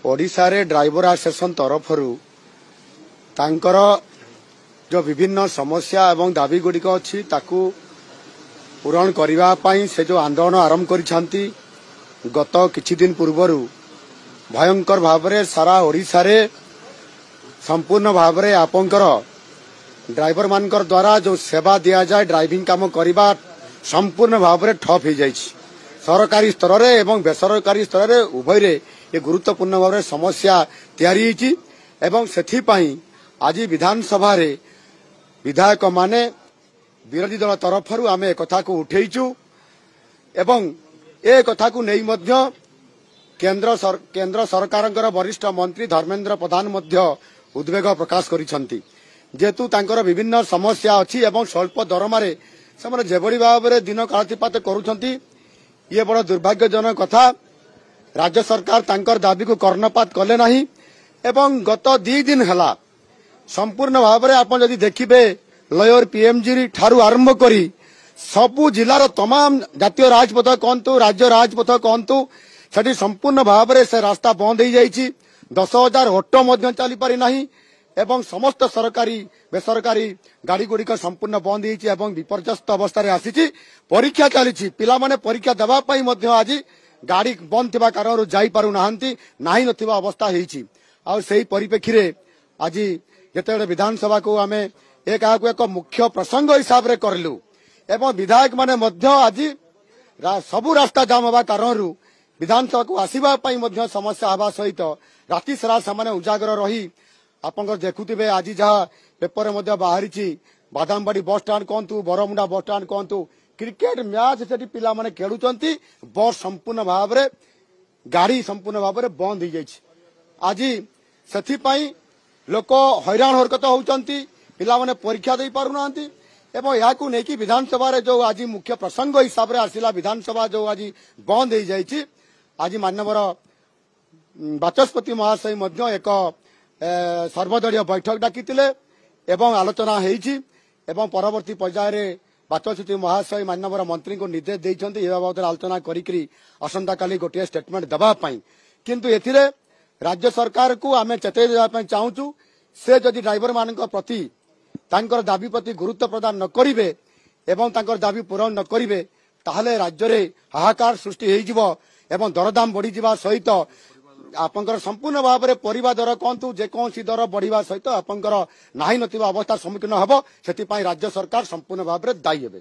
ओडिशा रे driver association तरफ तांकर जो विभिन्न समस्या एवं दाबी गुड़िक अच्छी ताकू पूरण करने से जो आंदोलन आरंभ करिसेंती गत किछि दिन पूर्वर भयंकर भाव में सारा ओडिशा रे संपूर्ण भाव में आपंकर ड्राइवर मानकर द्वारा जो सेवा दिया जाए ड्राइविंग काम करने संपूर्ण भाव में ठप हो जाए सरकारी स्तर रे एवं बेसरकारी स्तर रे उभय रे ये गुरुत्वपूर्ण भाव में समस्या तैयारी एवं सेथिपाई आज विधानसभा रे विधायक माने विरोधी दल तरफ आम एक कथा को उठेइचु एवं ए कथा को नहीं मध्य केंद्र सरकार वरिष्ठ मंत्री धर्मेंद्र प्रधान मध्य उद्वेग प्रकाश करिसंती जेतु तांकर विभिन्न समस्या अच्छी एवं स्वल्प दरमारे से जेभली भाव में दिन कालातीपात करुछंती ये बड़ दुर्भाग्यजनक कथा। राज्य सरकार तांकर दाबी को कर्णपात कले नहीं एवं गत 2 दिन हला संपूर्ण भाव में आप जदि देखिबे लयर पीएमजी ठारू आरंभ करी सबु जिलार तमाम जातीय राजपथ कहतु राज्य राजपथ कहतु सेठी संपूर्ण भाव में से रास्ता बंद हो जाइए 10,000 ऑटो मध्य चली पारि नाही एवं समस्त सरकारी बेसरकारी गाड़ी गुड़िक संपूर्ण बंद होती विपर्यस्त अवस्था आसी परीक्षा चली पिला माने परीक्षा देवा आज गाड़ी बंद थिबा कारण जाई पारु नाहंती नाही नथिबा अवस्था हेछि आ सेही परिप्रेक्षी रे आज जेते विधानसभा को आमे एक मुख्य प्रसंग हिसाब रे करलु एवं विधायक माने मध्य आज सबु रास्ता जाम होबा कारण विधानसभा को आसीबा पई मध्य समस्या हवा सहित राति सारा सामान्य उजागर रही आपंकर देखुथिबे आज जहाँ पेपर मध्य बाहरी बादामबाड़ी बस स्टाण्ड कहतु बरमुंडा बस स्टाण्ड कहतु क्रिकेट मैच से पिला माने खेलुचंती बस संपूर्ण भाव में गाड़ी संपूर्ण भाव में बंद हो जाइए आज सेथिपाई लोक हैरान हरकत होउचंती पिला माने परीक्षा दे पारुना एवं यहाँ को लेकिन विधानसभा रे जो आज मुख्य प्रसंग हिसाब से आसला विधानसभा जो आज बंद हो जाइए आज माननीय बाचस्पति महाशय मध्य एक सर्वदलीय बैठक डाकितिले एवं आलोचना हेइछि एवं परवर्ती पर्याय बाचस्पति महाशय माननीय मंत्री को निर्देश देइछन्ति ए बाबद आलोचना करिकरी असंता काली गोटे स्टेटमेंट दबा पई किंतु एथिरे राज्य सरकार को आमे चेतै देबा पई चाहूछु से जदि ड्राइवर मानक प्रति तांकर दाबी प्रति गुरुत्व प्रदान न करिवे एवं तांकर दाबी पूरण न करिवे ताहले राज्य रे हाहाकार सृष्टि हेइ जिवो एवं दरदाम बढ़ी जिवा सहित आपंकर संपूर्ण भाव में परिवा दर कहतु जेकोसी दर बढ़िया सहित आपंकर नाही नथिबा अवस्था सम्मुखीन हबो सेति पई राज्य सरकार संपूर्ण भाव में दायी हेबे।